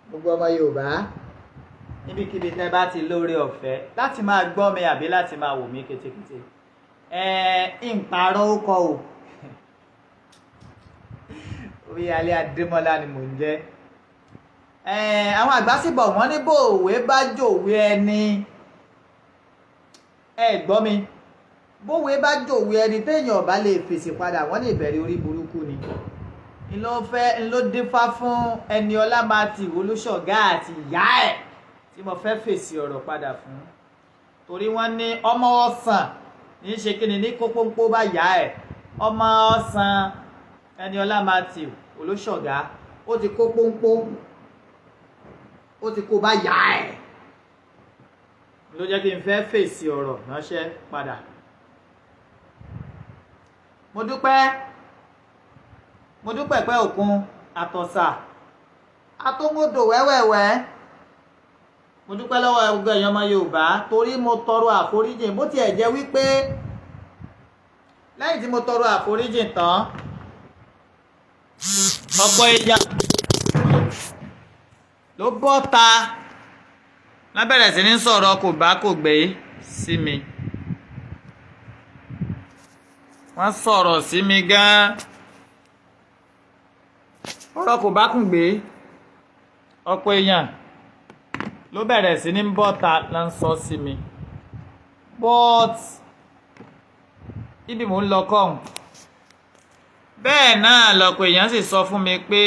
gbogbo ọmọ Yorùbá níbikíbi tẹ́ bá ti lóore ọ̀fẹ́ láti máa gbọ́ mi àbí láti máa wò mí kétékété ìpààrọ̀ ó kọ o Omiyale Adémọ́lá ni mò ń jẹ́. Àwọn àgbà sì bọ̀ wọ́n ní bòwe bá jòwe ẹni gbọ́ mi bòwe bá jòwe ẹni téèyàn bá lè fèsì padà wọ́n lè bẹ̀rẹ̀ orí burúkú ni ló dífá fún Ẹniọlá Matthew Olúṣọ̀gá àti ìyá ẹ̀ tí mo fẹ́ fèsì ọ̀rọ̀ padà fún torí wọ́n ní ọmọ ọ̀sán ní í ṣe kí ni ní kópónpó bá yá ẹ̀ ọmọ ọ̀sán Ẹniọlá Matthew Olúṣọ̀gá ó ti kó pónpó ó ti kó bá yá ẹ̀ ló jẹ́ kí n fẹ́ fèsì ọ̀rọ̀ ránṣẹ́ padà. mo dúpẹ́ pẹ́ òkun àtọ̀sà atóńgòdò wẹ́wẹ́wẹ́ mo dúpẹ́ lọ́wọ́ ẹgbẹ́ ẹ̀yàn ọmọ Yorùbá torí mo tọrọ àforíjìn bó tiẹ̀ jẹ́ wípé lẹ́yìn tí mo tọrọ àforíjìn tán ọ̀pọ̀ èèyàn ló bọ́ ta lábẹ̀rẹ̀ sí ní sọ̀rọ̀ kò bá kò gbé sí mi wọ́n sọ̀rọ̀ sí mi gan-an ọ̀rọ̀ kò bá kùn gbé ọ̀pọ̀ èèyàn ló bẹ̀rẹ̀ sí ní bọ́ta ló ń sọ sí mi but ibi mò ń lọ kọ́hún bẹ́ẹ̀ náà lọ́pọ̀ èèyàn sì sọ fún mi pé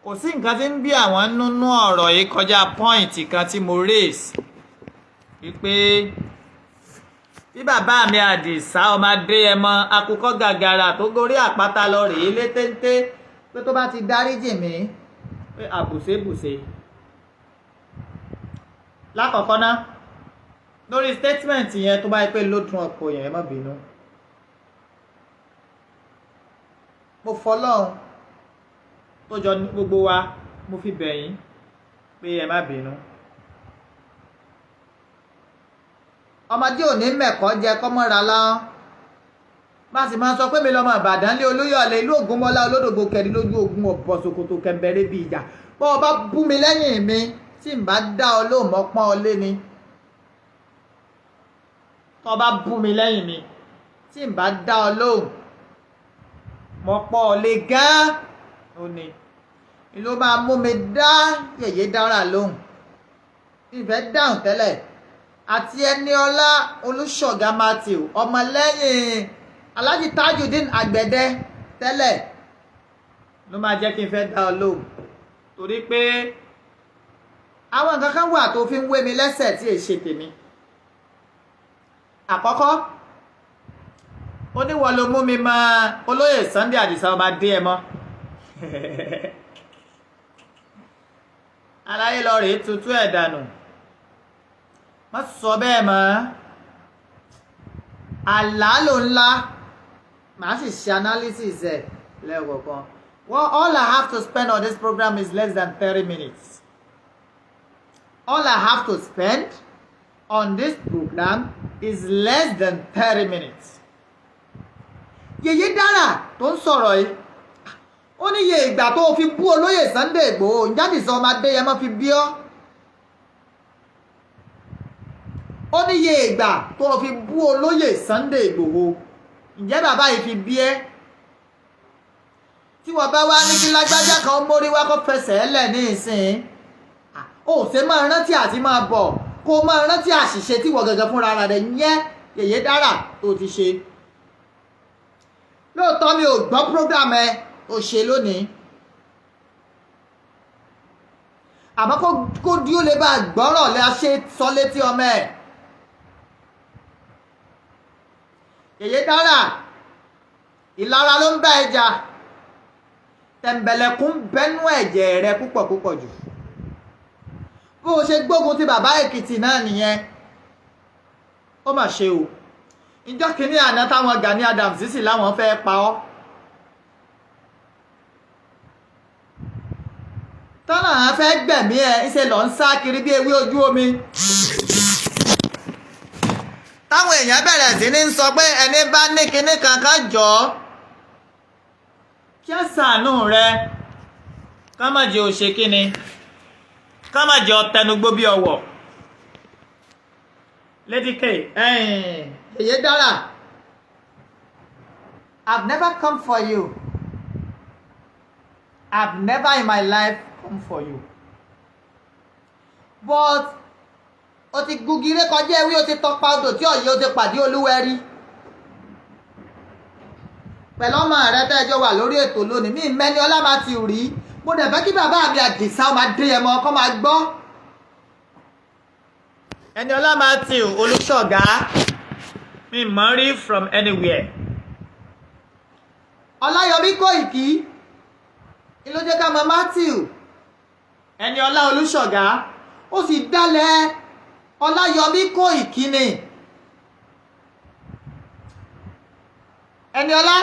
kò sí nǹkan tí ń bí àwọn nínú ọ̀rọ̀ yìí kọjá pọ́ìntì kan tí mo raise wípé bí bàbá mi Àdìsá ọmọ Adéyẹmọ akukọ gàgàrà tó gorí àpáta lọ rèé létéńté pé tó bá ti dáríjì mí pé àbùsébùsé lákọ̀ọ́kọ́ ná lórí statement yẹn tó bá yẹ pé ló tún ọkọ̀ yẹn ẹ má bínú mo fọlọ́run tó jọ gbogbo wa mo fi bẹ̀yìn pé ẹ má bínú ọmọdé ò ní mẹ̀kọ́ jẹ kọ́mọ́ra láwọn bá sì máa sọ pé mi lọ́mọ Ìbàdàn lé Olúyọ̀lé ìlú Ògúnmọ́lá olódògbò kẹrin lójú ogun ọ̀bọ ṣòkòtò kẹmbẹ̀rẹ̀ bíi ìjà bọ́ ọ bá bú mi lẹ́yìn mi tí n bá dá ọ lóhùn mọ́ pọ́n ọ lé ni tọ́ bá bú mi lẹ́yìn mi tí n bá dá ọ lóhùn mọ́ pọ́n ọ lé gán ó ní ló máa mú mi dá Yèyé Dara lóhùn ìfẹ́ dáhùn tẹ́lẹ̀ àti Ẹniọlá Olúṣọ̀gá Matthew ọmọlẹ́yìn Alhaji Tajudeen Àgbẹ̀dẹ tẹ́lẹ̀ ló máa jẹ́ kí n fẹ́ dá ọ lóhùn torí pé àwọn nǹkan kan wà tó fi ń wé mi lẹ́sẹ̀ tí èyí ṣe tèmi. Àkọ́kọ́ oníwọ̀ ló mú mi mọ olóyè Sunday Àdìsá ọmọ Adéyẹmọ aláyé lọ rèé tutù ẹ̀ dànù má sọ bẹ́ẹ̀ mọ́ àlá ló ńlá màá sì ṣe analysis ẹ̀ lẹ́ẹ̀kọ̀ọ̀kan. Well, all I have to spend on this program is less than 30 minutes. All I have to spend on this program is less than 30 minutes. Yeye Dara tó ń sọ̀rọ̀ yìí ó ní iye ìgbà tó fi bú olóyè Sunday Igboho Àdìsá ọmọ Adéyẹmọ fi bí ọ́. Ó ní iye ìgbà tó fi bú olóyè Sunday Igboho ǹjẹ́ bàbá yìí fi bí ẹ́. Tí wọ́n bá wá ní kí lágbájá kan mórí wá kó fẹsẹ̀ ẹlẹ̀ ní ìsìn ó ṣe máa rántí àti máa bọ̀ kó máa rántí àṣìṣe tí wọ́n gẹ́gẹ́ fúnra rẹ̀ yẹn Yèyé Dara tó ti ṣe. Lóòótọ́ mi ò gbọ́ program ẹ ò ṣe lónìí àmọ́ kó dí ó lè bá gbọ́rọ̀ lẹ́ ṣe sọ létí ọmọ ẹ̀. Yèyé Dara ìlara ló ń bá ẹja tẹ̀m̀bẹ̀lẹ̀kún bẹ́nú ẹ̀jẹ̀ rẹ púpọ̀ púpọ̀ jù bó o ṣe gbógun ti bàbá Èkìtì náà nìyẹn. Ó mà ṣe o ìjọ kìíní àná táwọn Gani Adams sì láwọn fẹ́ pa ọ́ tọ́nà á fẹ́ gbẹ̀mí ẹ̀ ń ṣe lọ ń sá kiri bí ewé ojú omi. táwọn èèyàn bẹ̀rẹ̀ sí ní sọ pé ẹni bá ní kinní kankan jọ kí á ṣàánú rẹ ká má jẹ́ ó ṣe kíni ká má jẹ́ ó tẹnugbó bí ọwọ́. Lady K, Yeye Dara, I've never come for you. I've never in my life come for you. But o ti gugire kọjá ewé o ti tọpa odò tí ọ̀yẹ́ o ti pàdé olúwẹ̀rí. Pẹ̀lú ọmọ rẹ tẹ́jọ́ wà lórí ètò lónìí mí mẹ́ni ọlá máa ti rí mo dẹ̀ fẹ́ kí bàbá mi Àdìsá ó máa dé ẹmọ ọkọ máa gbọ́. Eniola Matthew Olúṣọ̀gá mi mọ̀ rí from anywhere. Ọláyọmí Kóìkí ló jẹ́ ká mọ̀ Matthew Eniola Olúṣọ̀gá ó sì dálẹ̀ Ọláyọmí Kóìkí ni. Eniola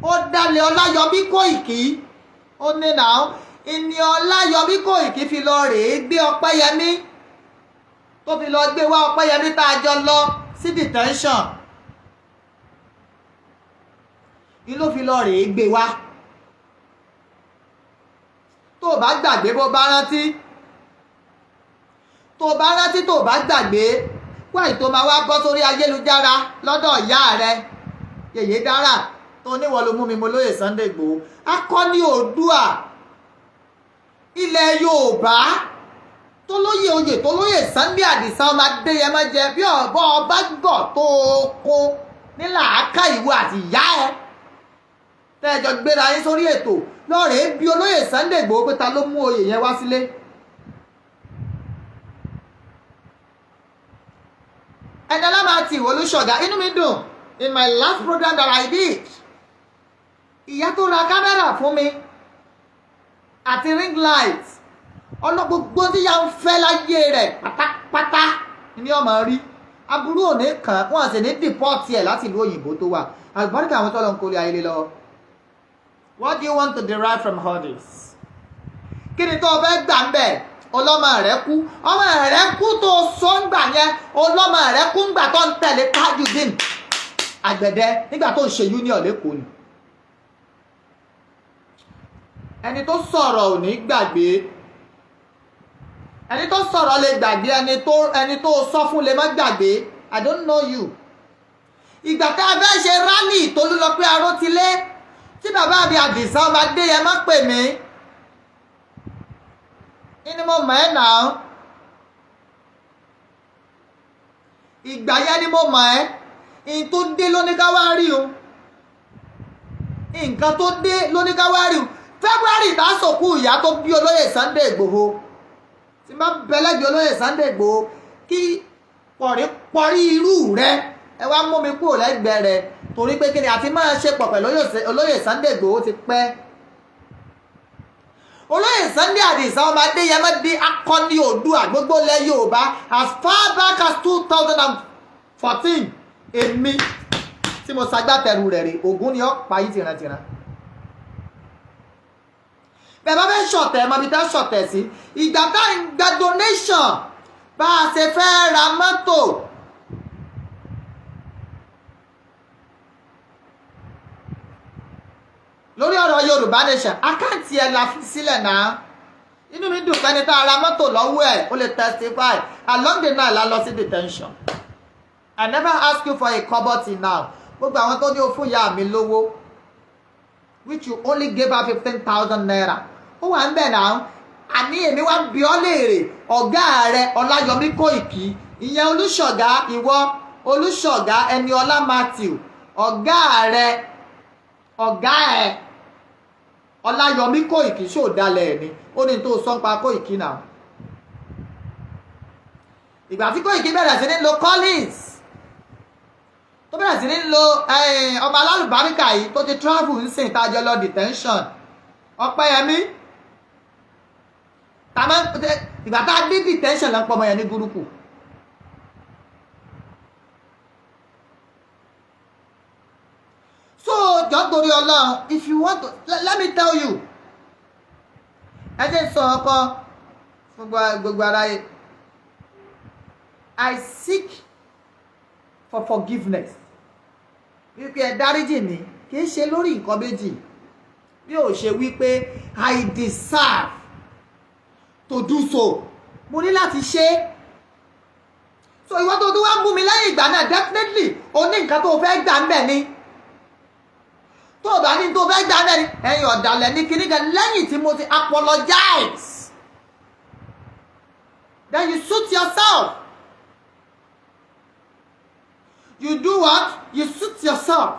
ó dálẹ̀ Ọláyọmí Kóìkí ó ní náà ìní Ọláyọmí Kóìkí fi lọ rèé gbé Ọpẹ́yẹmí tó fi lọ gbé wá Ọpẹ́yẹmí tá a jọ lọ sí detention ni ló fi lọ rèé gbé wá. tó bá gbàgbé bó bá rántí tó bá gbàgbé wáyé tó máa wá bọ́ sórí ayélujára lọ́dọ̀ ìyá rẹ Yèyé Dara tó níwọ̀ ló mú mi mo lóye Sunday Igboho akọni Oòduà ilẹ̀ Yorùbá tó lóye oyè tó lóye Sunday Àdìsá ọmọ Adéyẹmọ jẹ bí ọ̀bọ ọba gbọ̀ tó kó nílà áká ìwọ àti ìyá ẹ tẹ́jọ gbéra yín sórí ètò lọ́ọ̀rẹ́ bí olóyè Sunday Igboho pé ta ló mú oyè yẹn wá sílé. Eniola Matthew Olúṣọ̀gá inú mi dùn in my last program that I did ìyá tó ra kámẹ́rà fún mi àti ring light ọlọ́gbogbo tí ya ń fẹ́ láyé rẹ̀ pátápátá ní ọmọ rí aburú òní kan wọ́n sì ní dìpọ́ọ̀tì ẹ̀ láti ìlú òyìnbó tó wà àgbọ̀nìkà àwọn tó lọ ń kórè ayé lọ. What do you want to derive from all this? kí ni tó o fẹ́ gbà ń bẹ̀ ọlọ́mọ rẹ̀ kú ọmọ rẹ̀ kú tó sọ ń gbà yẹn ọlọ́mọ rẹ̀ kú ń gbà tó ń tẹ̀lé Tajudeen àgbẹ̀dẹ nígbà tó ń ṣe union lẹ́kọ̀ọ́ ni. ẹni tó sọ̀rọ̀ ò ní gbàgbé ẹni tó sọ̀rọ̀ lè gbàgbé ẹni tó sọ fún lè má gbàgbé. I don't know you. ìgbà tá a fẹ́ ṣe rálì Tolúlọpẹ́ Arótilé tí bàbá mi Àdìsá ọmọ Adéyẹmọ pè mí ní mo mọ̀ ẹ́ náà ìgbà yẹn ni mo mọ̀ ẹ́ ìyìn tó dé lóníkáwárí o nǹkan tó dé lóníkáwárí o February bá sòkú ìyá tó bí olóyè Sunday Igboho tí máa bẹ̀lẹ́gbẹ̀ olóyè Sunday Igboho kí pọ̀rí irú rẹ ẹ wá mú mi kúrò lẹ́gbẹ̀ẹ́ rẹ torí pé kí ni àti máa ṣe pọ̀ pẹ̀lú olóyè Sunday Igboho ti pẹ́. olóyè Sunday Àdìsá ọmọ Adéyẹmọ di akọni Oòduà gbogbo ilẹ̀ Yorùbá as far back as 2014 èmi tí mo ṣagbátẹrù rẹ̀ rè Ògún ni ó pa yìí tìrantìran. bẹ́ẹ̀ bá fẹ́ ṣọ̀tẹ̀ mọ́ bí tá ṣọ̀tẹ̀ sí ìgbà tá ń gba donation bá a ṣe fẹ́ ra mọ́tò lórí ọ̀rọ̀ Yorùbá nation àkáǹtì ẹ̀ la fi sílẹ̀ náà inú mi dùn pẹ́ni tá a ra mọ́tò lọ́wọ́ ẹ̀ ó lè testify along the night la lọ sí detention. I never ask you for a kobo till now gbogbo àwọn tó ní o fún ìyá mi lówó which you only gave her 15,000 naira ó wà ń bẹ̀ náà àní èmi wá bí ọ léèrè ọ̀gá rẹ Ọláyọmí Kóìkí ìyẹn Olúṣọ̀gá ìwọ Olúṣọ̀gá Eniola Matthew ọ̀gá rẹ ọ̀gá ẹ̀ Ọláyọmí Kóìkí ṣòdalẹ̀ ẹ̀ ni ó ní tó sọ́npa Kóìkí náà ìgbà tí Kóìkí bẹ̀rẹ̀ sí ní lo Collins tó bẹ̀rẹ̀ sí ní lo ọmọ alálùbáríkà yìí tó ti travel ń sìn tájọ lọ detention Ọpẹ́yẹmí ìgbà tá a dé detention lọ́pọ̀ ọmọ yẹn ní gúrúkù. So just torí Ọlọ́run if you want to let me tell you ẹ jẹ́ sọ ọkọ gbogbo ara yẹ. I seek for forgiveness. Wípé ẹ dáríjì mi kì í ṣe lórí nǹkan méjì. Bí ó ṣe wípé I deserve to do so. Mo ní láti ṣe. So ìwọ tó tó wá mú mi lẹ́yìn ìgbà náà definitely o ní nǹkan tó fẹ́ gbà ńbẹ̀ ni. Tó bá ní tó fẹ́ gbà ńbẹ̀ ni ẹ̀yin ọ̀dàlẹ̀ ní kíní kan lẹ́yìn tí mo ti apologize. Then you suit yourself. You do what? You suit yourself.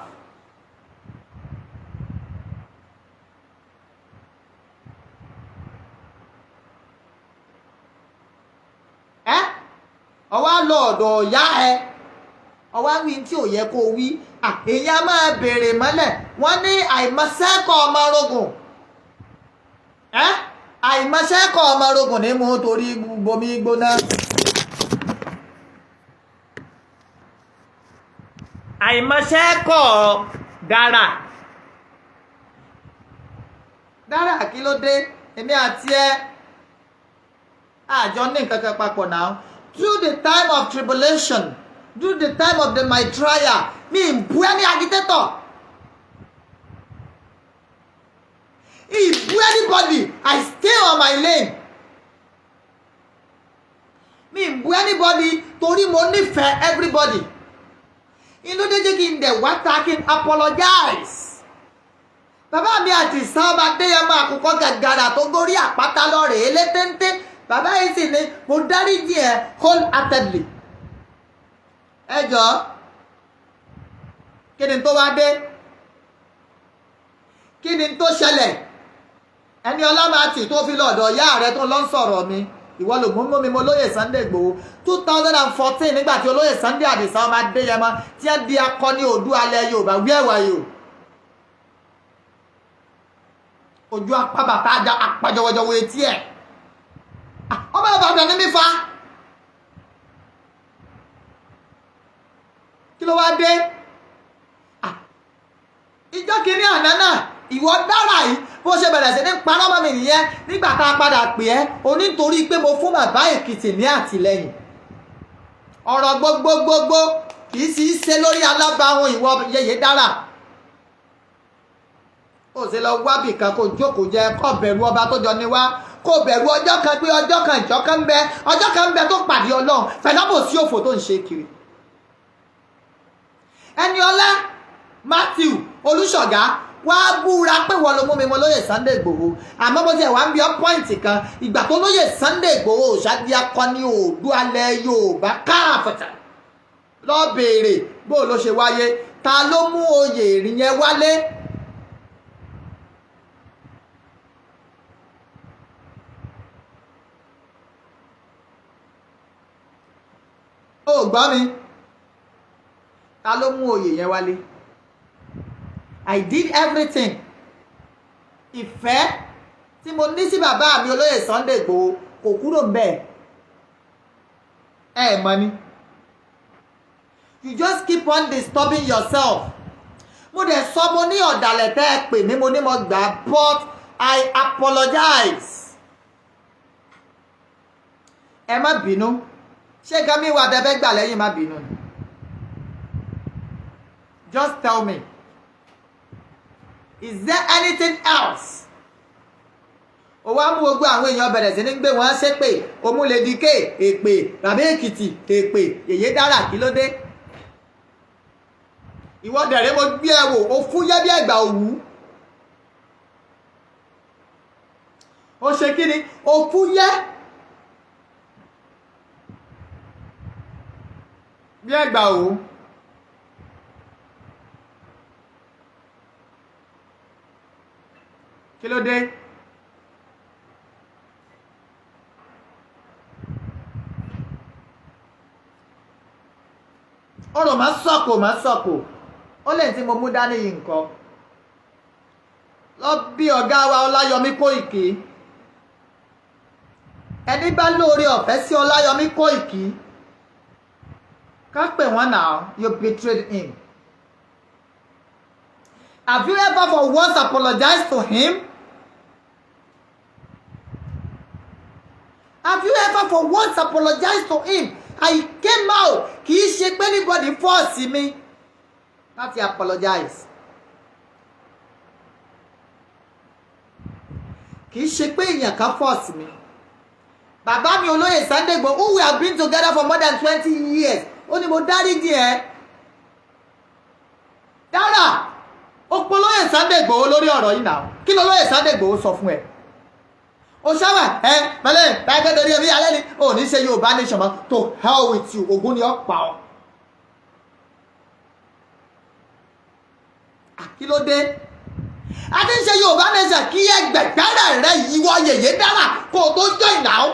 Ọwá lọ ọ̀dọ̀ ọ̀yá ẹ ọwá wí tí ò yẹ kó wí èyàn máa bèèrè mọ́lẹ̀ wọ́n ní àìmọ̀ṣẹ́kọ̀ ọmọ orogun àìmọ̀ṣẹ́kọ̀ ọmọ orogun ní mú torí bomi gbóná àìmọ̀ṣẹ́kọ̀ Dara kí ló dé èmi àti ẹ àjọ ní nǹkan kan papọ̀ náà. Through the time of tribulation, through the time of my trial, me bu any agitator. If bu anybody, I stay on my lane. Me bu anybody, torí mo nífẹ̀ẹ́ everybody. Inú déjé kí n dẹ̀ wá ta kí n apologize. Bàbá mi àti sábà Adéyẹmọ àkùkọ gàgàrà tó gorí àpáta lọ́rẹ̀ elétéńté. Bàbá yìí sì ni mo dáríjì ẹ wholeheartedly. Ẹ jọ̀ọ́ kí ni tó wá dé? Kí ni tó ṣẹlẹ̀? Ẹni ọlámàtì tó fi lọ́dọ̀ ìyá rẹ tó lọ ń sọ̀rọ̀ mi. Ìwọ ló mú mi mo lóyè Sunday Igboho 2014 nígbà tí olóyè Sunday Adisa ọmọ Adéyẹmọ tí ẹ di akọni Oòduà alẹ́ Yorùbá wíẹ̀wà yìí. Ojú apá bàtà ajá apájọwọjọwọ etí ẹ̀. Ọmọ Ìbàdàn ní mi fa. Kí ló wá dé? Ìjọ́ kìíní àná náà ìwọ Dara yìí bó ṣe bẹ̀rẹ̀ sí ní parọ́ mọ́ mi nìyẹn nígbà tá a padà pè ẹ́ onítorí pé mo fún bàbá Èkìtì ní àtìlẹ́yìn. Ọ̀rọ̀ gbogbogbò kìí sì í ṣe lórí alábàáhùn ìwọ Yeye Dara. Ó ṣe lọ wábì kan kó jókòó jẹ kó bẹ̀rù ọba tó jọ ní wá. Kò bẹ̀rù ọjọ́ kan pé ọjọ́ kan ìjọ kan ń bẹ ọjọ́ kan ń bẹ tó pàdé Ọlọ́run fẹ̀lábò sí òfò tó ń ṣe kiri. Ẹniọlá Matthew Olúṣọ̀gá wá búra pé wọ́n ló mú mi mọ́ lóyè Sunday Igboho àmọ́ bó ti ẹ̀ wá ń bí ọ́ pọ́ìntì kan ìgbà tó lóyè Sunday Igboho ṣáàdì akọni Oòduà alẹ́ Yorùbá káàfọ̀tà lọ béèrè bó ló ṣe wáyé ta ló mú oyè ìrìn yẹn wálé. Ó gbọ́ mi ta ló mú oyè yẹn wálé. I did everything. Ìfẹ́ tí mo ní sí bàbá mi olóyè Sunday Igboho kò kúrò ńbẹ̀. Ẹ mọ̀ ni. You just keep on disturbing yourself. Mo dẹ̀ sọ mo ní ọ̀dàlẹ̀ tẹ́ ẹ pè mí mo ní mo gbà but I apologize. Ẹ má bínú. Ṣé gan mi wà dẹ́fẹ́ gbà lẹ́yìn má bínú ni? Just tell me. Is there anything else? Ó wá mú gbogbo àwọn èèyàn bẹ̀rẹ̀ sí ní gbé wọn ṣépè omúledike èpè bàbá Èkìtì èpè Yeye Dara kí ló dé? Ìwọ dẹ̀rẹ́ mo gbé ẹ wò ó fúyẹ́ bí ẹ̀gbà òwú. Ó ṣe kí ni? Ó fúyẹ́ bí ẹ̀gbà òwú. Kí ló dé? Ọ̀rọ̀ máa sọ̀kò ó lè tí mo mú dání yìí nǹkan lọ bí ọ̀gá wa Ọláyọmí Kóìkì ẹni bá lóore ọ̀fẹ́ sí Ọláyọmí Kóìkì ká pè wọ́n náà you betrayed him. Have you ever for once apologized to him? Have you ever for once apologized to him? I came out. Kì í ṣe pé anybody force me láti apologize. Kì í ṣe pé èèyàn kan force mi. Bàbá mi olóyè Sunday Igboho, who we have been together for more than 20 years. Ó ní mo dáríjì ẹ́. Dara, ó pọ̀ olóyè Sunday Igboho lórí ọ̀rọ̀ yìí náà. Kí ló olóyè Sunday Igboho sọ fún ẹ? Ó ṣáwà mẹ́lẹ̀ láìpẹ́ torí ẹbí alẹ́ ni ò ní ṣe Yorùbá nation mọ́. To hell with you, Ògún ni ó pa ọ́. Kí ló dé? A ti ń ṣe Yorùbá nation kí ẹgbẹ̀gbẹ̀rẹ̀ rẹ ìwọ Yèyé Dara kó o tó join now.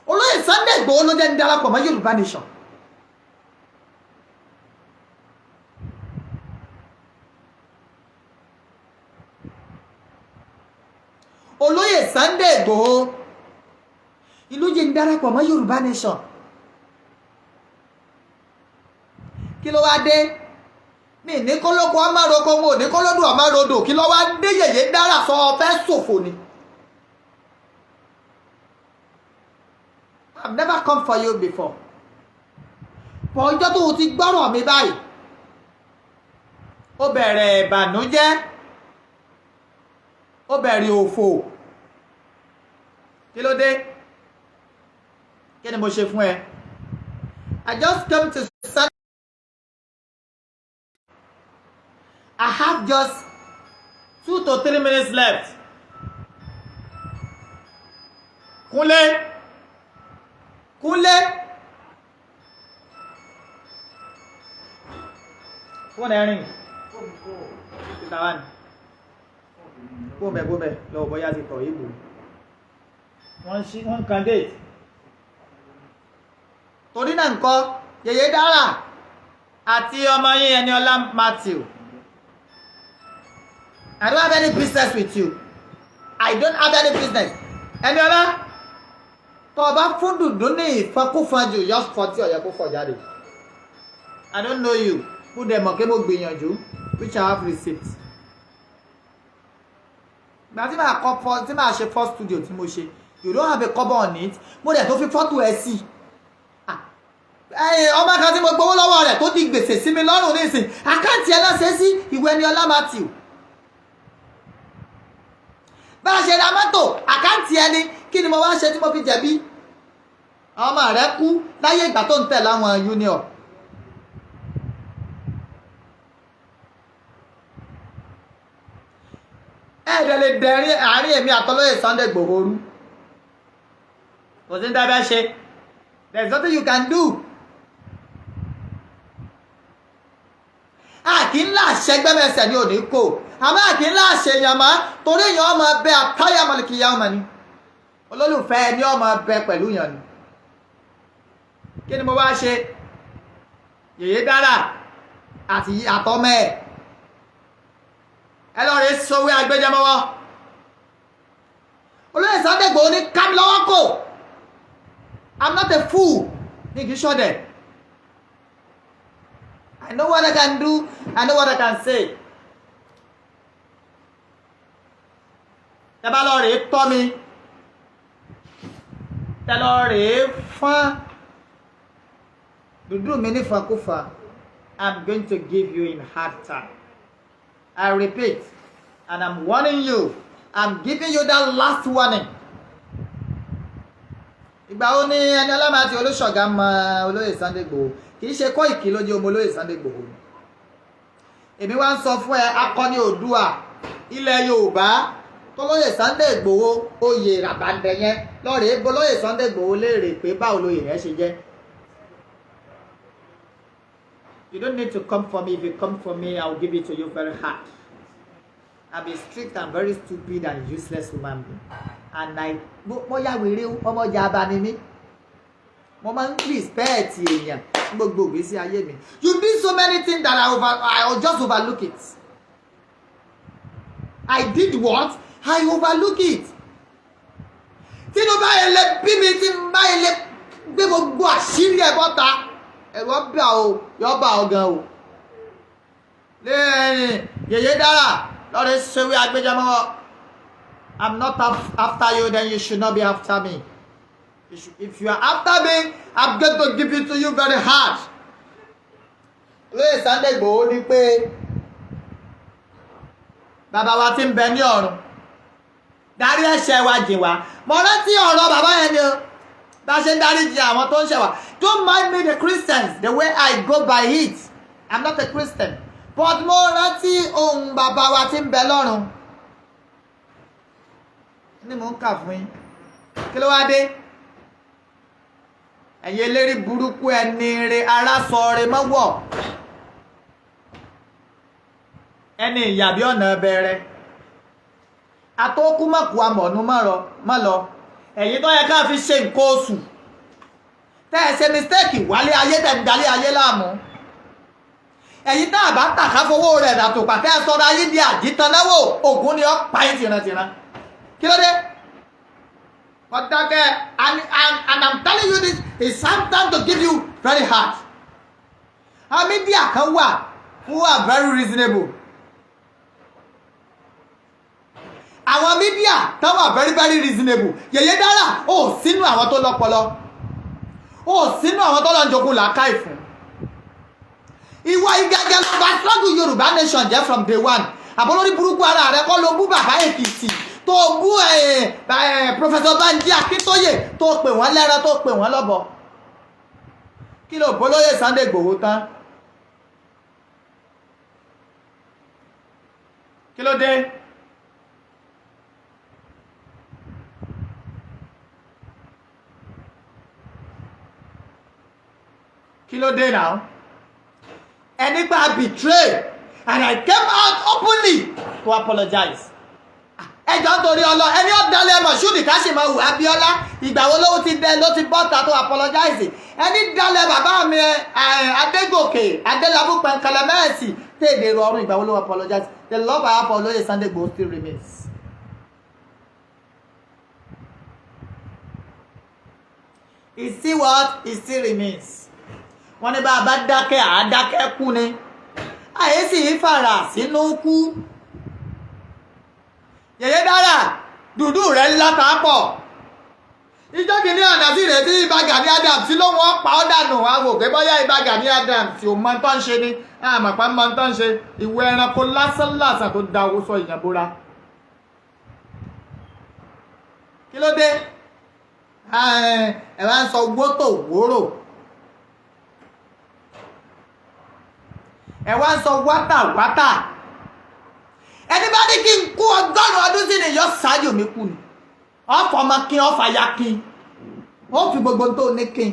Olóyè Sunday Igboho ló jẹ́ ń darapọ̀ mọ́ Yorùbá nation. Olóyè Sunday Igboho ìlú jẹ́ ń darapọ̀ mọ́ Yorùbá nation. Kí ló wá dé? Mi ní kólókó amároko mo ní kólódù amárodò. Kí ló wá dé Yèyé Dara sọ fẹ́ ṣòfò ni? I've never come for you before. For ọjọ́ tó ti gbọ́rọ̀ mi báyìí, ó bẹ̀rẹ̀ ìbànújẹ́, ó bẹ̀rẹ̀ òfò. Kí ló dé? Kí ni mo ṣe fún ẹ? I just come to stand. I have just 2 to 3 minutes left. Kúnlé. Fóònù ẹ̀rìn. Gómẹ̀ lọ́wọ́ bọ́yá ti tọ̀ ìbò. Wọ́n kan date. Torí náà ńkọ́ Yèyé Dara àti ọmọ yín Eniola Matthew. I don't have any business with you. I don't have any business. Eniola, tó bá fún dùndún ní ìfọkúfọjù just fọ tí ọ̀yẹ́ kó fọ jáde. I don't know you. Kú dẹ̀ mọ̀ kí mo gbìyànjú which I have received. Gbà tí màá ṣe first studio tí mo ṣe, you don't have a cover on it. Mo dẹ̀ tó fi fọ́tò ẹ̀ sí. Ọmọ kan tí mo gbowó lọ́wọ́ rẹ̀ tó di gbèsè sí mi lọ́rùn nísìn. Àkáǹtì ẹ̀ náà ṣe sí ìwé Eniola Matthew. Bá a ṣe ra mọ́tò àkáǹtì ẹni kí ni mo wá ṣe tí mo fi jẹ̀bi? Ọmọ rẹ̀ kú láyé ìgbà tó ń tẹ̀ láwọn union. Ẹ̀ẹ́dẹ̀ lè dẹ̀rín àárín èmi àtọlóyè Sunday Igboho rú. Kò sí ní dábẹ́ ṣe. There is nothing you can do. Àkí ńlá ṣẹgbẹ́mẹsẹ̀ ní òní kò. Àmọ́ àkí ńlá ṣèyàn mọ́ torí èèyàn ọmọ bẹ àtáyà mọ̀lìkìyà ọmọ ni. Olólùfẹ́ ẹni ọmọ bẹ pẹ̀lú yàn ni. Kí ni mo wá ṣe? Yèyé Dara àti àtọmọ ẹ̀. Ẹ lọ rè sowé agbẹjẹmọ́wọ́. Olóyè Sunday Igboho ní ká mi lọ́wọ́ kò. I'm not a fool. Ní kì í ṣọ̀dẹ̀. I know what I can do. I know what I can say. Tẹ́ bá lọ rè tọ́ mi. Tẹ́ lọ rè fún dúdú mi ní fakúfa. I'm going to give you in hard time. I repeat, and I'm warning you. I'm giving you that last warning. Ìgbà wo ni Eniola Matthew Olúṣọ̀gá mọ olóyè Sunday Igboho? Kì í ṣe kọ́ ìkìlójú ọmọ olóyè Sunday Igboho. Èmi wá ń sọ fún ẹ akọni Oòduà ilẹ̀ Yorùbá tólóyè Sunday Igboho oyè ràbàndẹ̀ yẹn lọ́ọ̀rẹ́ bolóyè Sunday Igboho léèrè pé báwo lóyè yẹn ṣe jẹ́. You don't need to come for me. If you come for me, I will give it to you very hard. I'm a strict and very stupid and useless human being. And mo ya wèrè ọmọ jàmbá ni mí. Mo máa ń respect èèyàn gbogbo ìgbésí ayé mi. You do so many things that I just overlook it. I did what? I overlook it. Tí ló bá yẹ lè bí mi tí n bá yẹ lè gbé gbogbo àṣírí ẹ̀ bọ́ta. Ẹ̀rọ bá o yọ bá ọ gan o. Lẹ́yìn Yèyé Dara lọ́rẹ́ ṣewé agbẹjẹmọ́wọ́. I'm not after you, then you should not be after me. If you are after me, I'm going to give it to you very hard. Lóye Sunday Igboho ní pé bàbá wa tí ń bẹ ní ọ̀run dárí ẹ̀ṣẹ̀ wa jì wá. Mo rántí ọ̀rọ̀ bàbá yẹn ni o. Bá ṣe ń dárí jì àwọn tó ń ṣẹ̀ wá. Don't mind me the Christians the way I go by it. I'm not a Christian. But mo rántí ohun bàbá wa tí ń bẹ lọ́run. Ní mò ń kà fún yín. Kí ló wá dé? Ẹ̀yin eléri burúkú ẹni re arásọ̀ọ̀rẹ́ mọ́wọ́. Ẹni ìyàbí ọ̀nà bẹ̀rẹ̀. Àtọ́kú mọ̀kú amọ̀nú mọ́ lọ. Ẹ̀yin tó yẹ ká fi ṣe nǹkan oṣù. Tẹ́ ẹ ṣe mistake wálé ayé tẹ̀ ń dalé ayé láàmú. Ẹ̀yin tá àbá tàkà fowó rẹ̀ dàtòpà tẹ́ ẹ sọ́ra ayé di àjítanáwó ògún ni ọ́ pa yín tìrantìran. Kí ló dé? Wọ́n dákẹ́ and I'm telling you this is something to give you very hard. Àwọn media kan wà who are very reasonable. Àwọn media kan wà very very reasonable. Yeye Dara ó sínú àwọn tó lọ́pọlọ. Ó sínú àwọn tó lọ jogún làákàyè fún. Ìwọ igẹ́gẹ́ ló bá struggle Yorùbá nation jẹ́ from day one. Àbólórí burúkú ara rẹ̀ kọ́ ló bú bàbá Èkìtì. Tó bú Professor Banji Akíntóyè tó pè wọ́n lẹ́ran tó pè wọ́n lọ́bọ. Kí ló bolóyè Sunday Igboho tán? Kí ló dé? Kí ló dé now? Ẹni gba betray and I came out openly to apologize. Ẹjọ́ nítorí ọlọ́ ẹni ọ̀dàlẹ̀ Mọ̀ṣúdì Káṣímáwù Abíọ́lá ìgbà wo ló ti bọ́ta tó apologize. Ẹni dalẹ̀ bàbá mi Adégòkè Adélabú Pẹ̀nkẹlẹ̀ Mẹ́ẹ̀sì tèdè rọrùn ìgbà wo ló apologize. The love I have for Olóyè Sunday Igboho still remains. It still what? It still remains. Wọ́n ní bá a bá dákẹ́ àádákẹ́ kú ni. Àyè sì fara sínú kú. Yeye Dara dúdú rẹ̀ ńlá ta pọ̀. Ìjọ́ kìíní ọ̀nà sí rẹ̀ tí Ìbà Gani Adams ló wọ́n pa ọ́ dànù àwò pé bóyá Ìbà Gani Adams ò mọ tó ń ṣe ni àmọ̀pá mọ tó ń ṣe ìwé ẹranko lásán tó da owó sọ ìyàbóra. Kí ló dé? Ẹ wá ń sọ gbótò wóró. Ẹ wá ń sọ wátà. Ẹni bá ní kí n kú 100 ọdún sí ni yọ ṣáájú mi kú ni. Ọ̀fọ̀ ọmọ kí ọ̀fà ya kí. Wọ́n fi gbogbo tó ní kí.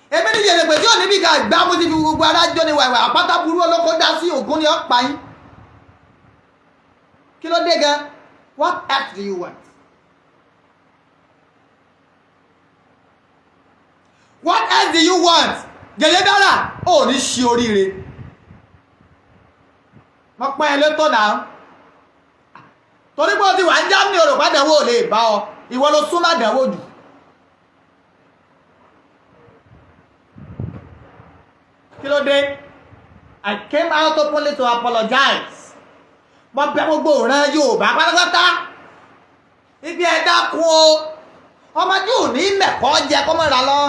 Èmi ní yèrè pé tí ò ní bí ká gbá mú sí fi gbogbo arájọ́ ni wàìwà àpáta burú olóko dá sí ògún ni ọ̀pá yín. Kí ló dé gan? What else do you want? What else do you want? Yeye Dara ò ní ṣe oríire. Wọ́n pẹ́ ẹlẹ́tọ̀ náà. Torí pé o ti wà ń já ní òrùpá dẹ̀wò lè bá ọ. Ìwọ ló súnmọ́ dẹ̀wò jù. Kí ló dé? I came out openly to apologize. Mo bẹ̀ gbogbo ìran Yorùbá pátápátá. Ibi ẹ dákun o. Ọmọdé ò ní mẹ̀kọ́ jẹ kó mọ̀ra lọ.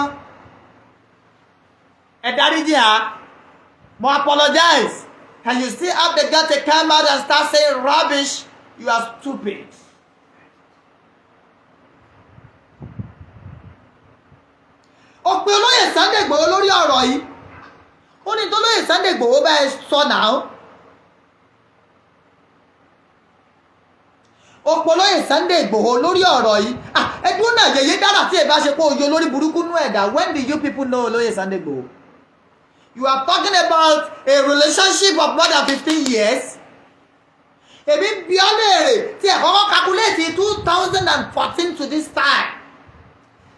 Ẹ dáríjì á. Mo apologize. And you still have the guts to come out and start saying rubbish. You are stupid. Ó pe Olóyè Sunday Igboho lórí ọ̀rọ̀ yìí. Ó ní t'Olóyè Sunday Igboho bá ẹ sọ náà. Ó pe Olóyè Sunday Igboho lórí ọ̀rọ̀ yìí. Ẹdún náà Yeye Dara tí ẹ bá ṣe pé oyo lórí burúkú nú ẹ̀dá. When did you people know Olóyè Sunday Igboho? You are talking about a relationship of more than 15 years. Èmi bí ọ́ léèrè tí ẹ̀ kọ́kọ́ calculate 2014 to this time.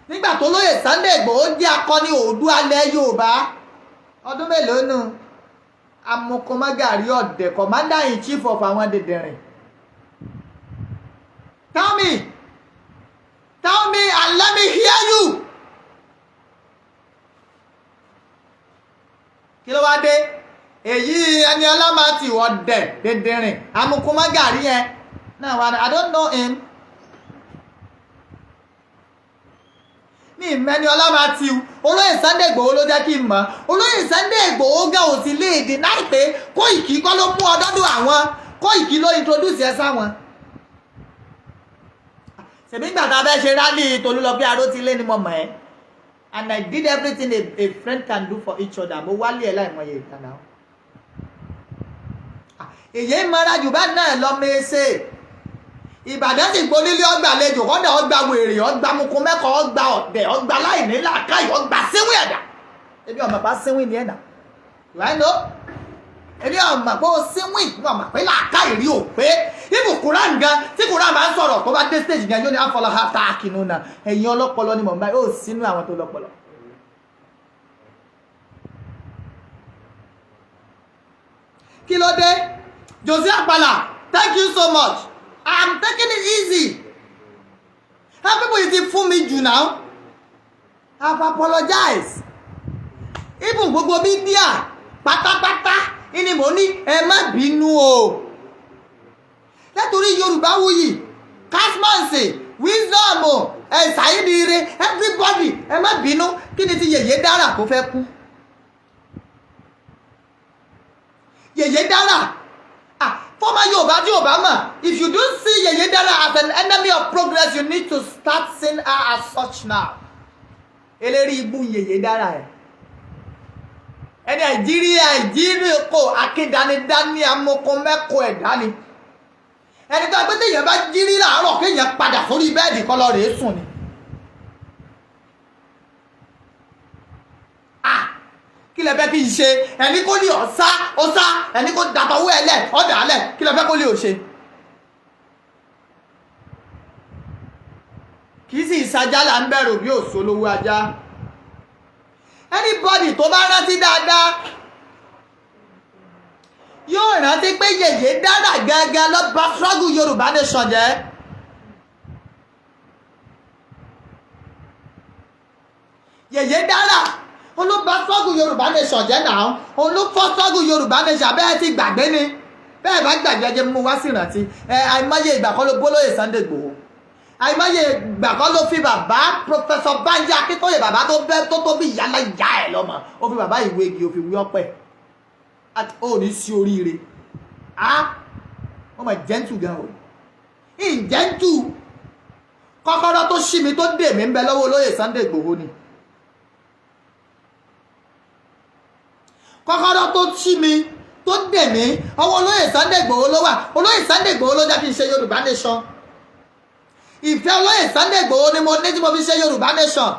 Nígbà tó Olóyè Sunday Igboho jẹ́ akọni Oòduà ilẹ̀ Yorùbá. Ọdún mélòó nù? Amokomagari ọ̀dẹ̀ commander in chief of àwọn dẹ̀dẹ̀rìn. Tell me and let me hear you. Kí ló wá dé? Èyí ẹni ọlọ́mà tí wọ́n dẹ̀ dẹ̀dẹ̀rìn Amokomagari yẹn Now, I don't know him. Mi mẹ́ni Ọlá Matthew, olóyè Sunday Igboho ló jẹ́ kí n mọ̀. Olóyè Sunday Igboho gan ò sí lè dì náà pé Koiki kọ́ ló mú ọdọ́dún àwọn. Koiki ló introduce ẹ sáwọn. Ṣèbí ìgbà tá a fẹ́ ṣe rally Tolúlọpẹ́ Arótilé ni mo mọ̀ ẹ́. And I did everything a friend can do for each other. Mo wálé ẹ̀ láìmọye ìtàn náà. Èyí mọ́ra jù bá náà lọ mẹ́sẹ̀. Ìbàdàn sì gbónílé ọgbà àlejò kọ́dà ọgbà wèrè ọgbà mukun mẹ́kọ̀ọ́ ọgbà ọ̀dẹ̀ ọgbà láìní làákàyè ọgbà síwìn ẹ̀dà. Ebi ọmọ pa síwìn ní ẹ̀dà. Right no? Ebi ọmọ pé ó síwìn ní ọmọ pé làákàyè rí ò pé. Ibù Quran gan tí Quran máa ń sọ̀rọ̀ tó bá dé stage gan yóò ní àfọlọ́ ha ta kìnnú náà. Ẹ̀yin ọlọ́pọlọ ni mò ń bá yóò sínú àwọn tó lọ́pọlọ. Kí ló dé? Josie Apala, thank you so much. I'm taking it easy. How people is it for me now? I've apologized. Even gbogbo media pátápátá ini mo ní ẹ má bínú o. Nítorí Yorùbáwùyí, Kasmanse, Wisdom o, Saidire, everybody ẹ má bínú kí ni ti Yeye Dara kó fẹ́ kú. Yeye Dara. Former Yoruba, if you don't see Yeye Dara as an enemy of progress, you need to start seeing her as such now. Eléri ibu Yeye Dara ẹ̀. Ẹni Nàìjíríà kò akédanidání amokun mẹ́kọ̀ọ́ ẹ̀dá ni. Ẹni tó ẹgbẹ́ tẹ̀yẹ̀ bá jírí láàárọ̀ kéèyàn padà sórí bẹ́ẹ̀dì kọ́ lọ rèé sùn ni. Kí lẹ fẹ́ kí n ṣe? Ẹni kó ní ọ̀sá ẹni kó dàtọ̀wọ́ ẹlẹ̀ ọ̀dà alẹ̀ kí lẹ fẹ́ kó lè ò ṣe? Kì í sì ìsajá là ń bẹ̀rù bí òṣòlówó ajá. Anybody tó bá rántí dáadáa yóò rántí pé Yeye Dara gẹ́gẹ́ ló bá struggle Yorùbá nation jẹ́. Yeye Dara olùbá struggle Yorùbá nation jẹ́ náà olùfọ́ struggle Yorùbá nation bẹ́ẹ̀ ti gbàgbé ni bẹ́ẹ̀ bá gbàgbé ẹjẹ́ mú wá sí ìrántí àìmọye ìgbà kan ló gbólóyè Sunday Igboho àìmọye ìgbà kan ló fi bàbá Professor Banji Akíntóyè bàbá tó bí ìyá láyà ẹ̀ lọ́mọ ó fi bàbá ìwé igi ó fi wí ọpẹ́ ó ní sí oríire wọ́n mọ̀ gentle gan o gentle kọ́kọ́rọ́ tó ṣí mi tó dè mí ń bẹ lọ́wọ́ olóyè Sunday Igboho ni. Kọ́kọ́rọ́ tó ṣí mi tó dè mí ọwọ́ olóyè Sunday Igboho ló wà. Olóyè Sunday Igboho ló jẹ́ kí n ṣe Yorùbá nation. Ìfẹ́ olóyè Sunday Igboho ni mo ní tí mo fi ṣe Yorùbá nation.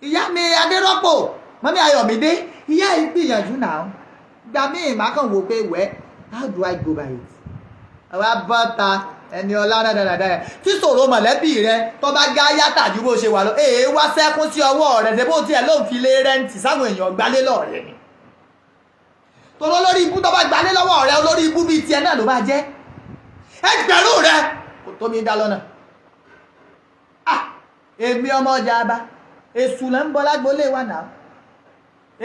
Ìyá mi Adérọ́pò mọ́mí Ayọ̀mídé ìyá yìí gbìyànjú náà gbà mí ìmákàn wò pé wẹ́ẹ́. How do I go by it? Àwa bọ́ta ẹni ọlá dáadáa tí sọ̀rọ̀ mọ̀lẹ́bí rẹ tó bá gá yàtà ju bó ṣe wà lọ wá sẹ́kún sí ọwọ́ rẹ̀ débò tí ẹ ló ń fi lé rẹ́ǹtì sáwọn èèyàn gbálé lọ́ọ̀rẹ́ ni. Tó lórí ibú tó bá gbálé lọ́wọ́ rẹ olórí ibú bíi tiẹ̀ náà ló bá jẹ́. Ẹgbẹ̀rún rẹ kò tó mi dá lọ́nà. Èmi ọmọ ọjà abá èṣù lẹ́ ń bọ́ lágbólé wa náà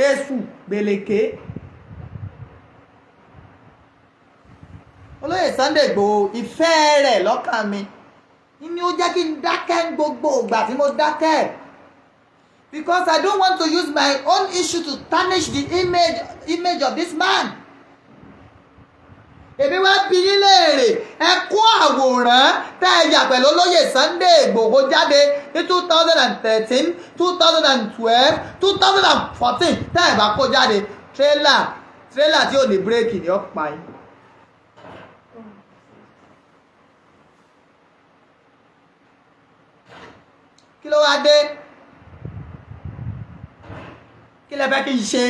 èṣù gbèlèké. Olóyè Sunday Igboho ìfẹ́ rẹ̀ lọ́kàn mi ni ó jẹ́ kí n dákẹ́ gbogbo ìgbà tí mo dákẹ́ because I don't want to use my own issue to tarnish the image of this man. Èmi wá bi yín léèrè ẹ kó àwòrán tẹ́ ẹ yà pẹ̀lú olóyè Sunday Igboho jáde ní 2013 2012 2014 tẹ́ ẹ bá kó jáde tírélà tí ò ní bírèkì ní ọ̀pá yín. Kí ló wá dé? Kí lẹ fẹ́ kí n ṣe?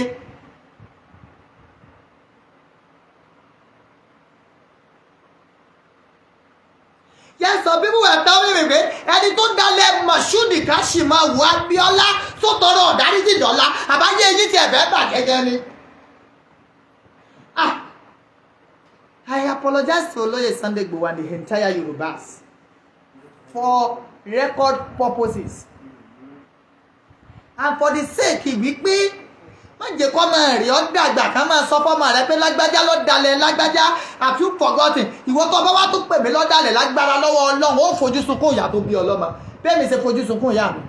Yes, some people were telling me pé ẹni tó dalẹ̀ Moshood Kashimawo Abiola tó tọrọ ọ̀dáríjì dọ́là àbáyé yìí ti ẹ̀fẹ́ bàgẹ́gẹ́ ni. I apologize to Olóyè Sunday Igboho and the entire Yorùbás for record purposes and for the sake wípé má jẹ́ kó máa rí ọ́ dàgbà ká máa sọ fọ́mọ rẹ pé lágbájá ló dalẹ̀ lágbájá have you forgotten ìwọ tó bá wá tó pè mí lọ́dàlẹ̀ lágbára lọ́wọ́ Ọlọ́run ó fojú sunkún ìyá tó bí ọlọ́mọ bẹ́ẹ̀ mi ṣe fojú sunkún ìyá mi.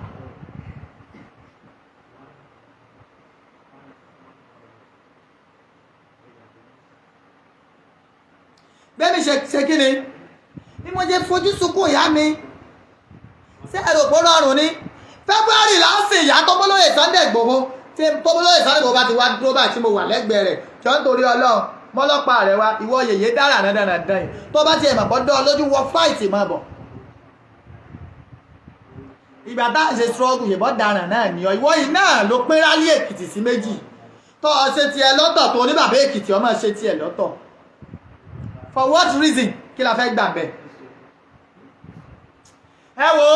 bẹ́ẹ̀ mi ṣe kí ni bí mo ṣe fojú sunkún ìyá mi ṣé ẹ̀rọ kó rọrùn ni February láǹsì ìyá tó bólóyè Sunday Igboho tí tó bólóyè Sunday Igboho bá ti wá dúró báyìí tí mo wà lẹ́gbẹ̀ẹ́ rẹ̀ jọ ń torí Ọlọ́run mọ́lọ́pàá rẹ̀ wá ìwọ Yeye Dara dandan yìí tó bá tiẹ̀ mọ̀ bọ́ dán lójú wọ fáìtì máa bọ̀ ìgbà tá à ń ṣe struggle yìnbọn daràn náà ni ọ ìwọ yìí náà ló pín rálí Èkìtì sí méjì tó ọ ṣe tiẹ̀ lọ́tọ̀ tó ní bàbá Èkìtì ọmọ ṣe tiẹ̀ lọ́tọ̀ for what reason kí la fẹ́ gbà bẹ́ẹ̀ ẹ wo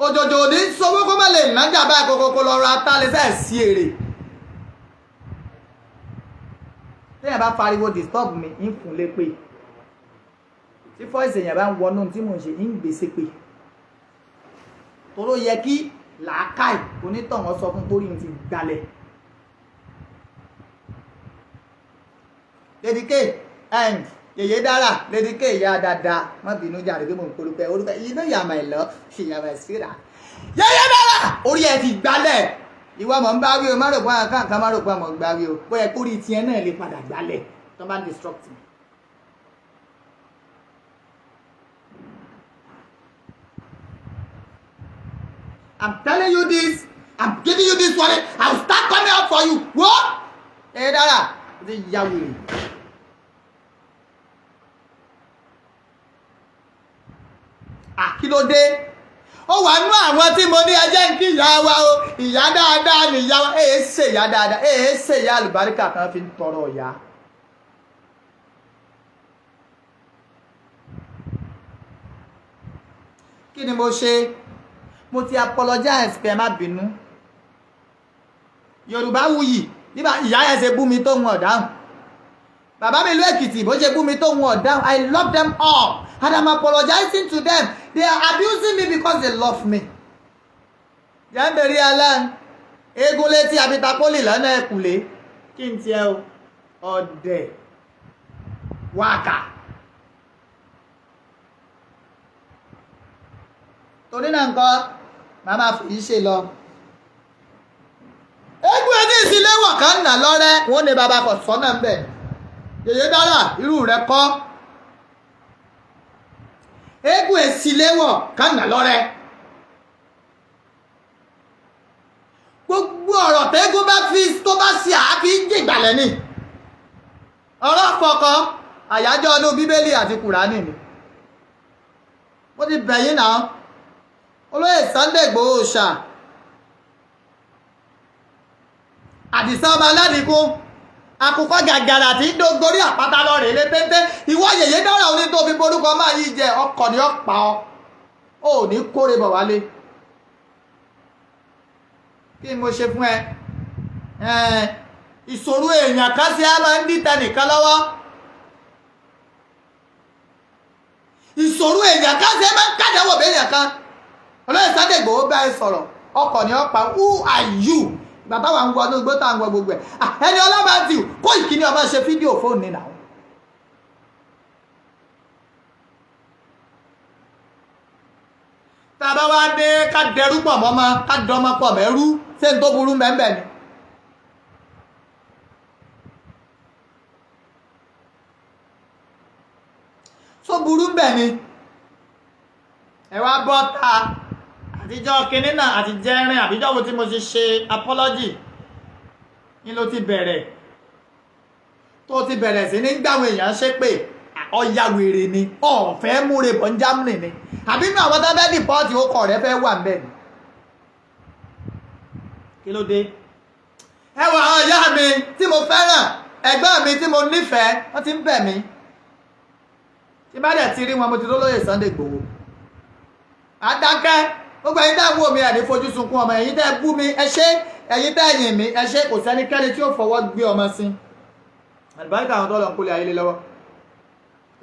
òjòjò ní sọwọ́ kó má lè nájà báyìí kókó lọ ra tá lẹ́sẹ̀ sí èrè téèyàn bá fariwo disturb mi ń fún lépè tí fọ́ìsì èèyàn bá ń wọnú tí mò ń ṣe ń gbèsè pé toró yẹ kí làákàì onítọ̀hún sọ fún pórí ti gbalẹ̀ lédìké Yeye Dara lédìké ìyá dáadáa má bínú jàre pé mò ń polúpẹ orúkọ iná ìyá my love ṣì yà my síra Yeye Dara orí ẹ ti gbalẹ̀ ìwọ mọ̀ ń bá wí o má rò pé àwọn kankan má rò pé àwọn gbá wí o bóyá kórìí tiẹ̀ náà lè padà gbalẹ̀ tó bá ń destruct me. I'm telling you this. I'm giving you this warning. I will start coming out for you. What? Yeye Dara, ṣe ya wèrè. Kí ló dé? Ó wà nú àwọn tí mo ní ẹjẹ́ ń kí ìyá wa o. Ìyá dáadáa ni ìyá wa. Ṣe ìyá dáadáa. Ṣe ìyá àlùbáríkà kan fi ń tọrọ ìyá. Kí ni mo ṣe? Mo ti apologize pé ẹ má bínú. Yorùbá wuyì nígbà ìyá ẹ̀ ṣe bú mi tó ń ọ̀dáhùn. Bàbá mi ìlú Èkìtì bó ṣe bú mi tó ń ọ̀dáhùn. I love them all and I'm apologizing to them. They are abusing me because they love me. Jẹ́ǹbẹ̀rí alán eégún létí abitapoli lọ́nà ẹ̀kùlé kí n tiẹ̀ o ọ̀dẹ̀ wákà. Torí náà nǹkan màá máa fi ṣe lọ. Eégún ẹni ìsìnléwọ̀ kan nà lọ́rẹ́ wọ́n ní bàbá kò sọ́nà ń bẹ̀. Yeye Dara irú rẹ̀ kọ́. Eégún ìsìnléwọ̀ kan nà lọ́rẹ́. Gbogbo ọ̀rọ̀ tẹ́gún bá fi tó bá ṣe àáfi jìgbàlẹ̀ ni. Ọ̀rọ̀ fọkàn àyájọ́ ọdún Bíbélì àti Kùránì ni. Mo ti bẹ̀yìn náà. Olóyè Sunday Igboho ṣà Àdìsá ọba aládìkún àkùkọ gàgàrà tí ń dógorí àpáta lọ rèé lé téńté ìwọ Yeye Dara oní tó fi borúkọ máa yí jẹ ọkọ ni ọpa ọ ò ní kóre bọ̀ wálé kí ni mo ṣe fún ẹ ìṣòro èèyàn kan sí á máa ń dìtẹ̀ nìkan lọ́wọ́ ìṣòro èèyàn kan sí á máa ń kàdáwọ̀ bẹ́ẹ̀yàn kan Olóyè Sunday Igboho bá ẹ sọ̀rọ̀ ọkọ̀ ni ọpa who are you bàbá wa ń wọ ọdún gbọ́tà ń wọ gbogbo ẹ̀ ẹni ọlọ́ba ti kó ìkíní ọba ṣe fídíò fóònù nínú àwọn. tá a bá wá dé ká dẹrú pọ̀ mọ́mọ́ ká dọ́mọ pọ̀ mẹ́rú ṣé n tó burú mẹ́mbẹ́ ni. tó burú mbẹ̀ ni ẹ wá bọ́ ta àtijọ́ kínní náà àti jẹ́rin àbíjọ́ wo tí mo ti ṣe apology ní ló ti bẹ̀rẹ̀ tó ti bẹ̀rẹ̀ sí ní gbàwọn èèyàn ṣépè ọ̀ya wèrè ni ọ̀fẹ́ múre bọ̀ ń Germany ni àbí inú àwọn tábẹ́ dìpọ́ọ̀tì ó kọ̀ rẹ́ fẹ́ wà ń bẹ̀ ni kí ló dé ẹ wọ àwọn ìyá mi tí mo fẹ́ràn ẹ̀gbọ́n mi tí mo nífẹ̀ẹ́ wọ́n ti ń bẹ̀ mí tí bá dẹ̀ ti rí wọn mo ti lólóyè Sunday Igboho adákẹ́ gbogbo ẹ̀yin tẹ́ ń wò mí ẹ̀ ní fojú sunkún ọmọ ẹ̀yin tẹ́ bú mi ẹ ṣé ẹ̀yin tẹ́ yìn mí ẹ ṣé kò sẹ́nikẹ́ni tí ó fọwọ́ gbé ọmọ sí àlùbáríkà àwọn tó lọ ń kólé ayé lé lọ́wọ́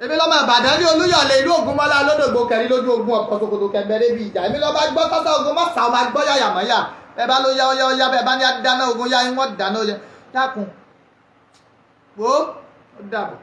èmi lọ́mọ Ìbàdàn ní Olúyọ̀lé ìlú Ògúnmọ́lá olódògbò kẹrin lójú ogun ọ̀pọ̀ ṣòkòtò kẹgbẹ́rẹ́ bí ìjà èmi lọ́ba gbọ́ sọ́sọ́ ogun mọ́sà ọmọ gbọ́ yàyàmọ́yà ẹ bá ló yá ọyá bẹ́ẹ̀ bá ní dáná ogun yá yín wọ́n dáná dákun wo ó dàbọ̀.